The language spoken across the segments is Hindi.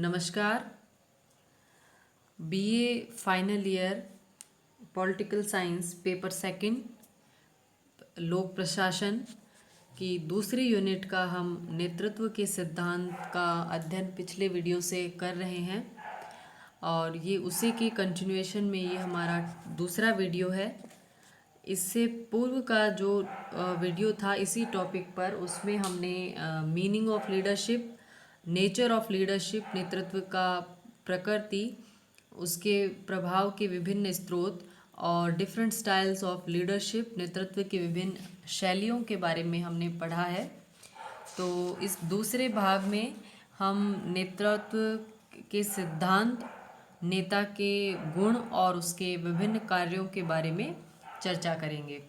नमस्कार। BA final year political science paper second लोक प्रशासन की दूसरी यूनिट का हम नेतृत्व के सिद्धांत का अध्ययन पिछले वीडियो से कर रहे हैं और ये उसी के कंटिन्यूएशन में ये हमारा दूसरा वीडियो है। इससे पूर्व का जो वीडियो था इसी टॉपिक पर, उसमें हमने meaning of leadership, nature of leadership, नेतृत्व का प्रकृति, उसके प्रभाव के विभिन्न स्रोत और डिफरेंट स्टाइल्स ऑफ लीडरशिप, नेतृत्व के विभिन्न शैलियों के बारे में हमने पढ़ा है। तो इस दूसरे भाग में हम नेतृत्व के सिद्धांत, नेता के गुण और उसके विभिन्न कार्यों के बारे में चर्चा करेंगे।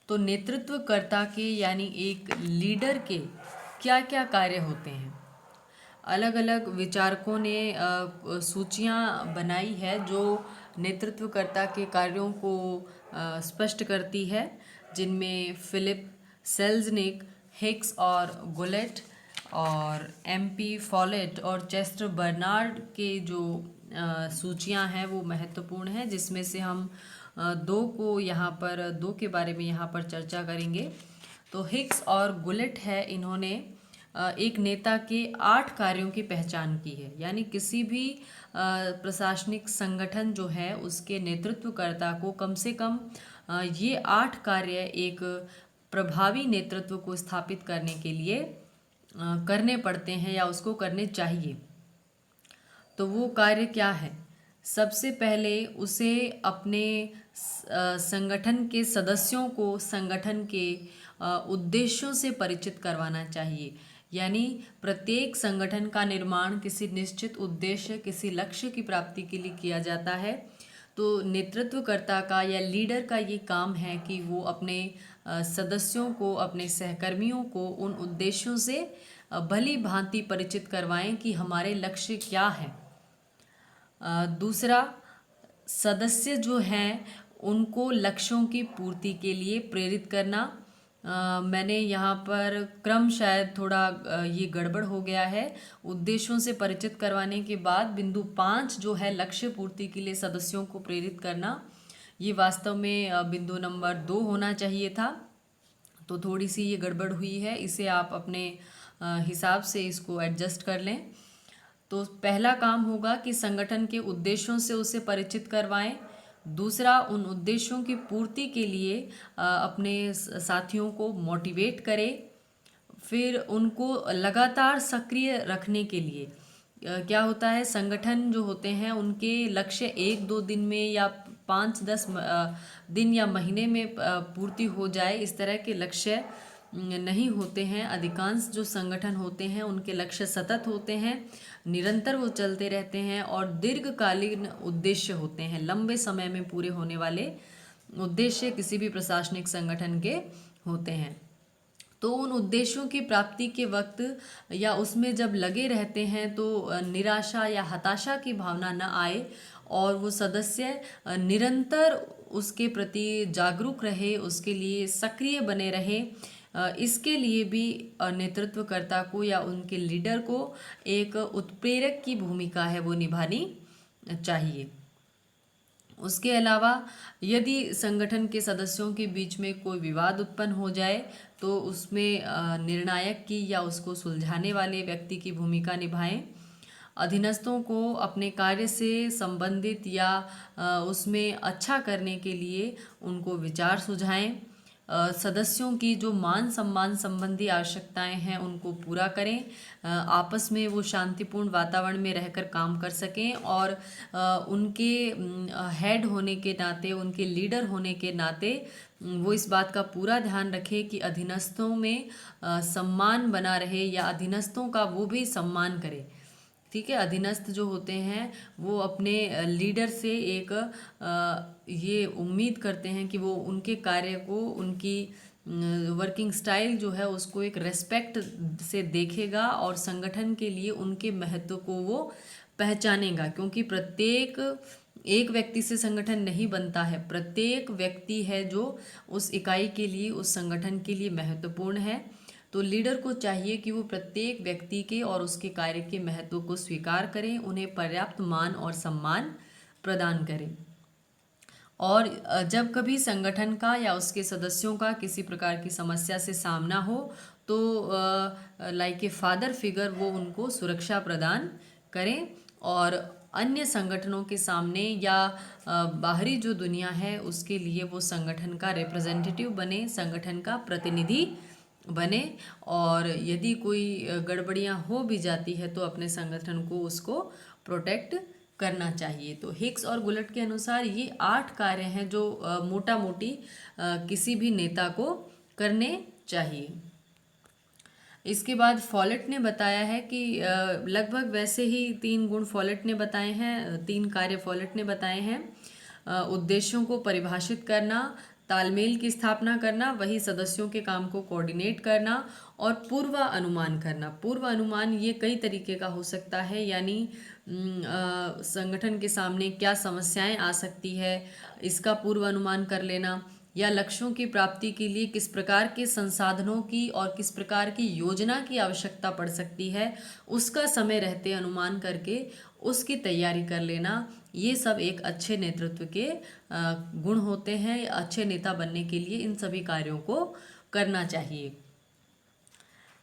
तो नेतृत्वकर्ता के यानी एक लीडर के क्या क्या कार्य होते हैं। अलग अलग विचारकों ने सूचियां बनाई है जो नेतृत्वकर्ता के कार्यों को स्पष्ट करती है, जिनमें फिलिप सेल्जनिक, हिक्स और गुलेट और एमपी फॉलेट और चेस्टर बर्नार्ड के जो सूचियां हैं वो महत्वपूर्ण हैं, जिसमें से हम दो के बारे में यहाँ पर चर्चा करेंगे। तो हिक्स और गुलेट है, इन्होंने एक नेता के 8 कार्यों की पहचान की है। यानी किसी भी प्रशासनिक संगठन जो है उसके नेतृत्वकर्ता को कम से कम ये 8 कार्य एक प्रभावी नेतृत्व को स्थापित करने के लिए करने पड़ते हैं या उसको करने चाहिए। तो वो कार्य क्या है? सबसे पहले उसे अपने संगठन के सदस्यों को संगठन के उद्देश्यों से परिचित करवाना चाहिए। यानी प्रत्येक संगठन का निर्माण किसी निश्चित उद्देश्य, किसी लक्ष्य की प्राप्ति के लिए किया जाता है। तो नेतृत्वकर्ता का या लीडर का ये काम है कि वो अपने सदस्यों को, अपने सहकर्मियों को उन उद्देश्यों से भली भांति परिचित करवाएं कि हमारे लक्ष्य क्या है। दूसरा, सदस्य जो हैं उनको लक्ष्यों की पूर्ति के लिए प्रेरित करना। मैंने यहाँ पर क्रम शायद थोड़ा ये गड़बड़ हो गया है। उद्देश्यों से परिचित करवाने के बाद बिंदु 5 जो है लक्ष्य पूर्ति के लिए सदस्यों को प्रेरित करना, ये वास्तव में बिंदु नंबर 2 होना चाहिए था। तो थोड़ी सी ये गड़बड़ हुई है, इसे आप अपने हिसाब से इसको एडजस्ट कर लें। तो पहला काम होगा कि संगठन के उद्देश्यों से उसे परिचित करवाएं। दूसरा, उन उद्देश्यों की पूर्ति के लिए अपने साथियों को मोटिवेट करें। फिर उनको लगातार सक्रिय रखने के लिए क्या होता है, संगठन जो होते हैं उनके लक्ष्य 1-2 दिन में या 5-10 दिन या महीने में पूर्ति हो जाए, इस तरह के लक्ष्य नहीं होते हैं। अधिकांश जो संगठन होते हैं उनके लक्ष्य सतत होते हैं, निरंतर वो चलते रहते हैं और दीर्घकालीन उद्देश्य होते हैं। लंबे समय में पूरे होने वाले उद्देश्य किसी भी प्रशासनिक संगठन के होते हैं। तो उन उद्देश्यों की प्राप्ति के वक्त या उसमें जब लगे रहते हैं तो निराशा या हताशा की भावना न आए और वो सदस्य निरंतर उसके प्रति जागरूक रहे, उसके लिए सक्रिय बने रहे। इसके लिए भी नेतृत्वकर्ता को या उनके लीडर को एक उत्प्रेरक की भूमिका है वो निभानी चाहिए। उसके अलावा यदि संगठन के सदस्यों के बीच में कोई विवाद उत्पन्न हो जाए तो उसमें निर्णायक की या उसको सुलझाने वाले व्यक्ति की भूमिका निभाएं। अधीनस्थों को अपने कार्य से संबंधित या उसमें अच्छा करने के लिए उनको विचार सुझाएं। सदस्यों की जो मान सम्मान संबंधी आवश्यकताएं हैं उनको पूरा करें। आपस में वो शांतिपूर्ण वातावरण में रहकर काम कर सकें और उनके हेड होने के नाते, उनके लीडर होने के नाते वो इस बात का पूरा ध्यान रखें कि अधीनस्थों में सम्मान बना रहे या अधीनस्थों का वो भी सम्मान करें। ठीक है, अधीनस्थ जो होते हैं वो अपने लीडर से एक ये उम्मीद करते हैं कि वो उनके कार्य को, उनकी वर्किंग स्टाइल जो है उसको एक रेस्पेक्ट से देखेगा और संगठन के लिए उनके महत्व को वो पहचानेगा। क्योंकि प्रत्येक एक व्यक्ति से संगठन नहीं बनता है, प्रत्येक व्यक्ति है जो उस इकाई के लिए, उस संगठन के लिए महत्वपूर्ण है। तो लीडर को चाहिए कि वो प्रत्येक व्यक्ति के और उसके कार्य के महत्व को स्वीकार करें, उन्हें पर्याप्त मान और सम्मान प्रदान करें। और जब कभी संगठन का या उसके सदस्यों का किसी प्रकार की समस्या से सामना हो तो लाइक ए फादर फिगर वो उनको सुरक्षा प्रदान करें और अन्य संगठनों के सामने या बाहरी जो दुनिया है उसके लिए वो संगठन का रिप्रेजेंटेटिव बने, संगठन का प्रतिनिधि बने। और यदि कोई गड़बड़ियाँ हो भी जाती है तो अपने संगठन को उसको प्रोटेक्ट करना चाहिए। तो हिक्स और गुलेट के अनुसार ये 8 कार्य हैं जो मोटा मोटी किसी भी नेता को करने चाहिए। इसके बाद फॉलेट ने बताया है कि लगभग वैसे ही 3 गुण फॉलेट ने बताए हैं, 3 कार्य फॉलेट ने बताए हैं। उद्देश्यों को परिभाषित करना, तालमेल की स्थापना करना, वही सदस्यों के काम को कोऑर्डिनेट करना और पूर्वानुमान करना। पूर्वानुमान ये कई तरीके का हो सकता है, यानी संगठन के सामने क्या समस्याएं आ सकती है इसका पूर्वानुमान कर लेना, या लक्ष्यों की प्राप्ति के लिए किस प्रकार के संसाधनों की और किस प्रकार की योजना की आवश्यकता पड़ सकती है उसका समय रहते अनुमान करके उसकी तैयारी कर लेना। ये सब एक अच्छे नेतृत्व के गुण होते हैं। अच्छे नेता बनने के लिए इन सभी कार्यों को करना चाहिए।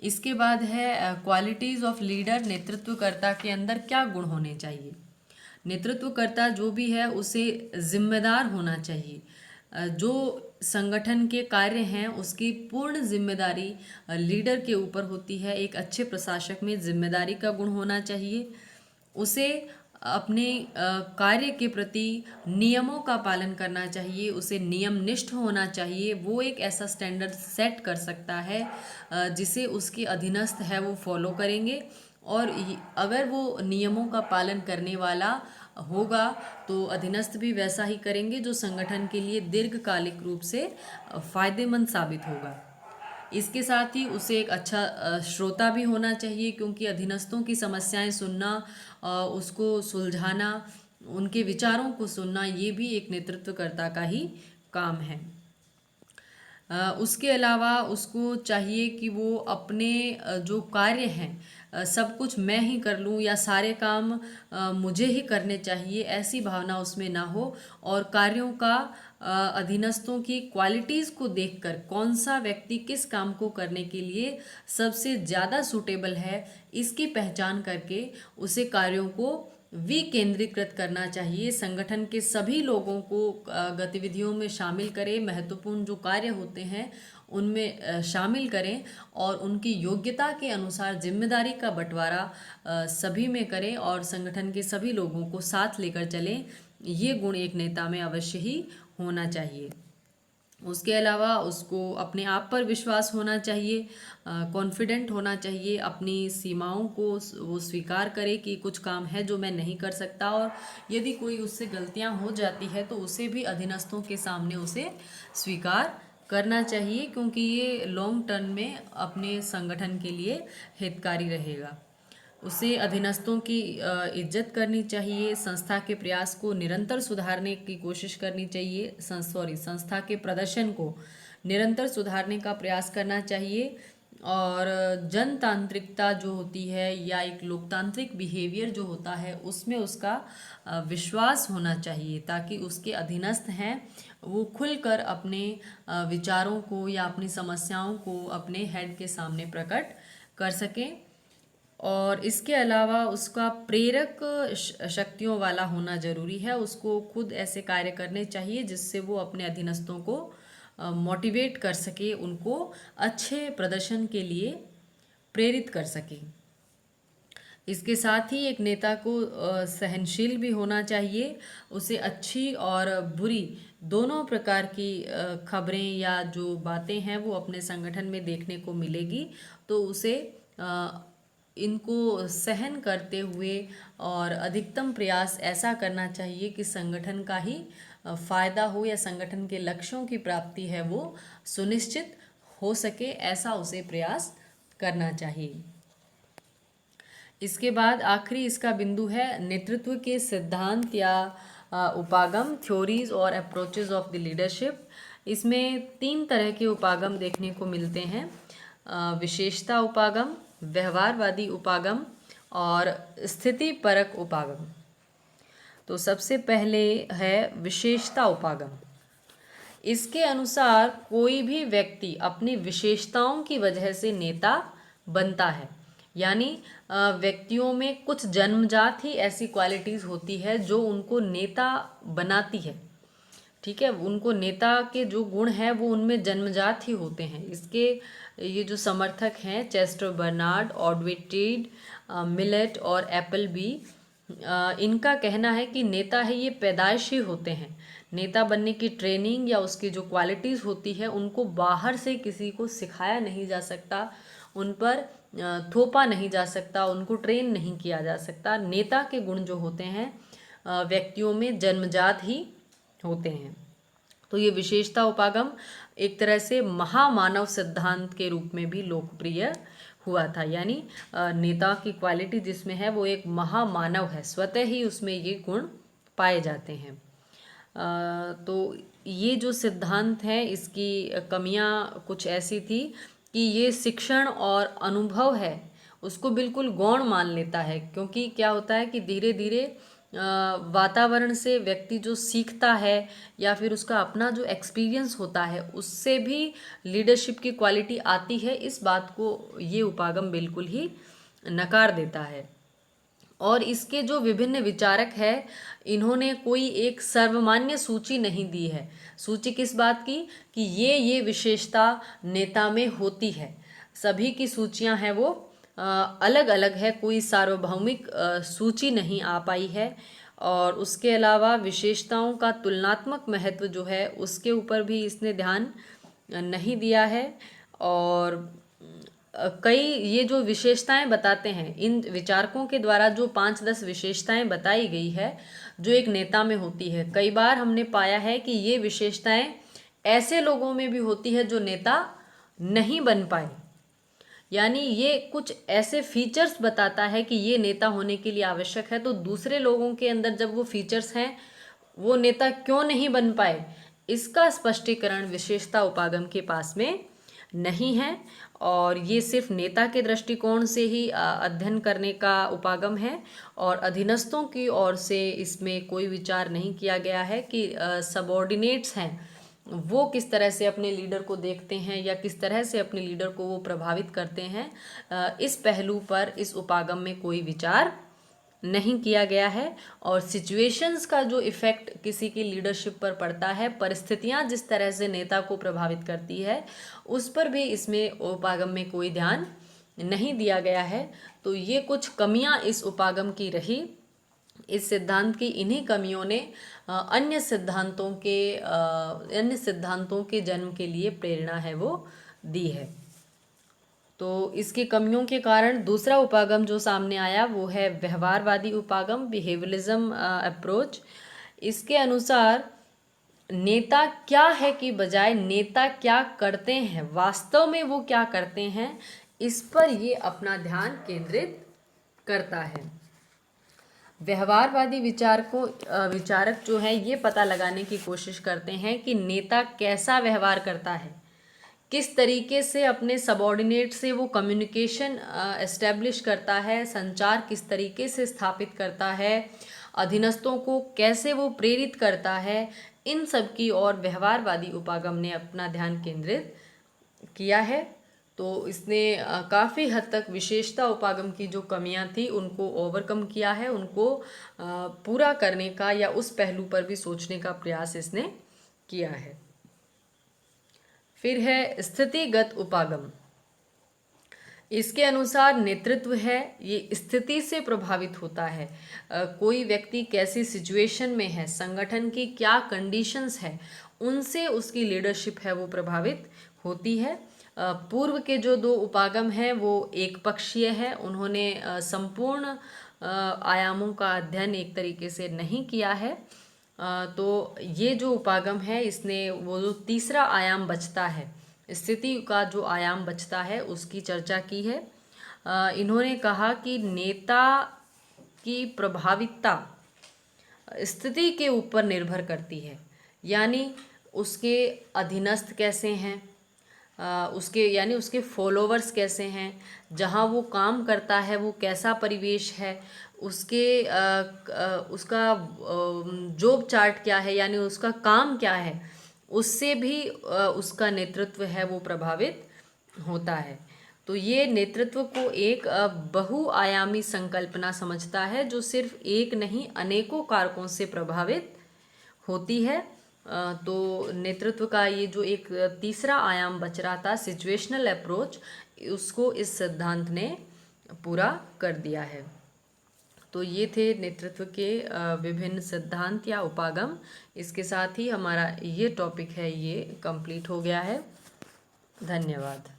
इसके बाद है क्वालिटीज़ ऑफ लीडर। नेतृत्वकर्ता के अंदर क्या गुण होने चाहिए। नेतृत्वकर्ता जो भी है उसे जिम्मेदार होना चाहिए। जो संगठन के कार्य हैं उसकी पूर्ण जिम्मेदारी लीडर के ऊपर होती है। एक अच्छे प्रशासक में जिम्मेदारी का गुण होना चाहिए। उसे अपने कार्य के प्रति नियमों का पालन करना चाहिए, उसे नियमनिष्ठ होना चाहिए। वो एक ऐसा स्टैंडर्ड सेट कर सकता है जिसे उसके अधीनस्थ है वो फॉलो करेंगे, और अगर वो नियमों का पालन करने वाला होगा तो अधीनस्थ भी वैसा ही करेंगे जो संगठन के लिए दीर्घकालिक रूप से फायदेमंद साबित होगा। इसके साथ ही उसे एक अच्छा श्रोता भी होना चाहिए, क्योंकि अधीनस्थों की समस्याएं सुनना, उसको सुलझाना, उनके विचारों को सुनना, ये भी एक नेतृत्वकर्ता का ही काम है। उसके अलावा उसको चाहिए कि वो अपने जो कार्य हैं सब कुछ मैं ही कर लूँ या सारे काम मुझे ही करने चाहिए, ऐसी भावना उसमें ना हो। और कार्यों का अधीनस्थों की क्वालिटीज़ को देखकर कौन सा व्यक्ति किस काम को करने के लिए सबसे ज़्यादा सूटेबल है इसकी पहचान करके उसे कार्यों को विकेंद्रीकृत करना चाहिए। संगठन के सभी लोगों को गतिविधियों में शामिल करें, महत्वपूर्ण जो कार्य होते हैं उनमें शामिल करें और उनकी योग्यता के अनुसार जिम्मेदारी का बंटवारा सभी में करें और संगठन के सभी लोगों को साथ लेकर चलें। ये गुण एक नेता में अवश्य ही होना चाहिए। उसके अलावा उसको अपने आप पर विश्वास होना चाहिए, कॉन्फिडेंट होना चाहिए, अपनी सीमाओं को वो स्वीकार करे कि कुछ काम है जो मैं नहीं कर सकता, और यदि कोई उससे गलतियां हो जाती है तो उसे भी अधीनस्थों के सामने उसे स्वीकार करना चाहिए, क्योंकि ये लॉन्ग टर्म में अपने संगठन के लिए हितकारी रहेगा। उसे अधीनस्थों की इज्जत करनी चाहिए, संस्था के प्रयास को निरंतर सुधारने की कोशिश करनी चाहिए, संस्था के प्रदर्शन को निरंतर सुधारने का प्रयास करना चाहिए। और जनतांत्रिकता जो होती है या एक लोकतांत्रिक बिहेवियर जो होता है उसमें उसका विश्वास होना चाहिए, ताकि उसके अधीनस्थ हैं वो खुलकर अपने विचारों को या अपनी समस्याओं को अपने हेड के सामने प्रकट कर सकें। और इसके अलावा उसका प्रेरक शक्तियों वाला होना जरूरी है। उसको खुद ऐसे कार्य करने चाहिए जिससे वो अपने अधीनस्थों को मोटिवेट कर सके, उनको अच्छे प्रदर्शन के लिए प्रेरित कर सके। इसके साथ ही एक नेता को सहनशील भी होना चाहिए। उसे अच्छी और बुरी दोनों प्रकार की खबरें या जो बातें हैं वो अपने संगठन में देखने को मिलेगी, तो उसे इनको सहन करते हुए और अधिकतम प्रयास ऐसा करना चाहिए कि संगठन का ही फायदा हो या संगठन के लक्ष्यों की प्राप्ति है वो सुनिश्चित हो सके, ऐसा उसे प्रयास करना चाहिए। इसके बाद आखिरी इसका बिंदु है नेतृत्व के सिद्धांत या उपागम, थ्योरीज और अप्रोचेज ऑफ द लीडरशिप। इसमें 3 तरह के उपागम देखने को मिलते हैं। विशेषता उपागम, व्यवहारवादी उपागम और स्थितिपरक उपागम। तो सबसे पहले है विशेषता उपागम। इसके अनुसार कोई भी व्यक्ति अपनी विशेषताओं की वजह से नेता बनता है। यानी व्यक्तियों में कुछ जन्मजात ही ऐसी क्वालिटीज़ होती है जो उनको नेता बनाती है। ठीक है, उनको नेता के जो गुण हैं वो उनमें जन्मजात ही होते हैं। इसके ये जो समर्थक हैं चेस्टर बर्नार्ड, ऑडवे टीड, मिलेट और एप्पल बी, इनका कहना है कि नेता है ये पैदाइशी होते हैं। नेता बनने की ट्रेनिंग या उसकी जो क्वालिटीज़ होती है उनको बाहर से किसी को सिखाया नहीं जा सकता, उन पर थोपा नहीं जा सकता, उनको ट्रेन नहीं किया जा सकता। नेता के गुण जो होते हैं व्यक्तियों में जन्मजात ही होते हैं। तो ये विशेषता उपागम एक तरह से महामानव सिद्धांत के रूप में भी लोकप्रिय हुआ था। यानी नेता की क्वालिटी जिसमें है वो एक महामानव है, स्वतः ही उसमें ये गुण पाए जाते हैं। तो ये जो सिद्धांत है इसकी कमियां कुछ ऐसी थी कि ये शिक्षण और अनुभव है उसको बिल्कुल गौण मान लेता है, क्योंकि क्या होता है कि धीरे धीरे वातावरण से व्यक्ति जो सीखता है या फिर उसका अपना जो एक्सपीरियंस होता है उससे भी लीडरशिप की क्वालिटी आती है। इस बात को ये उपागम बिल्कुल ही नकार देता है। और इसके जो विभिन्न विचारक हैं इन्होंने कोई एक सर्वमान्य सूची नहीं दी है। सूची किस बात की कि ये विशेषता नेता में होती है। सभी की सूचियां हैं वो अलग अलग है, कोई सार्वभौमिक सूची नहीं आ पाई है। और उसके अलावा विशेषताओं का तुलनात्मक महत्व जो है उसके ऊपर भी इसने ध्यान नहीं दिया है। और कई ये जो विशेषताएं बताते हैं इन विचारकों के द्वारा जो 5-10 विशेषताएं बताई गई है जो एक नेता में होती है, कई बार हमने पाया है कि ये विशेषताएं ऐसे लोगों में भी होती है जो नेता नहीं बन पाए। यानी ये कुछ ऐसे फीचर्स बताता है कि ये नेता होने के लिए आवश्यक है, तो दूसरे लोगों के अंदर जब वो फीचर्स हैं वो नेता क्यों नहीं बन पाए, इसका स्पष्टीकरण विशेषता उपागम के पास में नहीं है। और ये सिर्फ नेता के दृष्टिकोण से ही अध्ययन करने का उपागम है और अधीनस्थों की ओर से इसमें कोई विचार नहीं किया गया है कि सबॉर्डिनेट्स हैं वो किस तरह से अपने लीडर को देखते हैं या किस तरह से अपने लीडर को वो प्रभावित करते हैं। इस पहलू पर इस उपागम में कोई विचार नहीं किया गया है। और सिचुएशंस का जो इफ़ेक्ट किसी की लीडरशिप पर पड़ता है, परिस्थितियां जिस तरह से नेता को प्रभावित करती है, उस पर भी इसमें उपागम में कोई ध्यान नहीं दिया गया है। तो ये कुछ कमियां इस उपागम की रही। इस सिद्धांत की इन्हीं कमियों ने अन्य सिद्धांतों के जन्म के लिए प्रेरणा है वो दी है। तो इसकी कमियों के कारण दूसरा उपागम जो सामने आया वो है व्यवहारवादी उपागम, बिहेवियरिज्म अप्रोच। इसके अनुसार नेता क्या है कि बजाय नेता क्या करते हैं, वास्तव में वो क्या करते हैं, इस पर ये अपना ध्यान केंद्रित करता है। व्यवहारवादी विचारक जो है ये पता लगाने की कोशिश करते हैं कि नेता कैसा व्यवहार करता है, किस तरीके से अपने सबॉर्डिनेट से वो कम्युनिकेशन एस्टेब्लिश करता है, संचार किस तरीके से स्थापित करता है, अधीनस्थों को कैसे वो प्रेरित करता है, इन सब की और व्यवहारवादी उपागम ने अपना ध्यान केंद्रित किया है। तो इसने काफ़ी हद तक विशेषता उपागम की जो कमियां थी उनको ओवरकम किया है, उनको पूरा करने का या उस पहलू पर भी सोचने का प्रयास इसने किया है। फिर है स्थितिगत उपागम। इसके अनुसार नेतृत्व है ये स्थिति से प्रभावित होता है। कोई व्यक्ति कैसी सिचुएशन में है, संगठन की क्या कंडीशंस है, उनसे उसकी लीडरशिप है वो प्रभावित होती है। पूर्व के जो 2 उपागम हैं वो एक पक्षीय है, उन्होंने संपूर्ण आयामों का अध्ययन एक तरीके से नहीं किया है। तो ये जो उपागम है इसने वो जो तीसरा आयाम बचता है, स्थिति का जो आयाम बचता है उसकी चर्चा की है। इन्होंने कहा कि नेता की प्रभाविता स्थिति के ऊपर निर्भर करती है। यानी उसके अधीनस्थ कैसे हैं, उसके यानी उसके फॉलोवर्स कैसे हैं, जहाँ वो काम करता है वो कैसा परिवेश है, उसका जॉब चार्ट क्या है, यानी उसका काम क्या है, उससे भी उसका नेतृत्व है वो प्रभावित होता है। तो ये नेतृत्व को एक बहुआयामी संकल्पना समझता है, जो सिर्फ एक नहीं अनेकों कारकों से प्रभावित होती है। तो नेतृत्व का ये जो एक तीसरा आयाम बच रहा था, सिचुएशनल अप्रोच, उसको इस सिद्धांत ने पूरा कर दिया है। तो ये थे नेतृत्व के विभिन्न सिद्धांत या उपागम। इसके साथ ही हमारा ये टॉपिक है ये कंप्लीट हो गया है। धन्यवाद।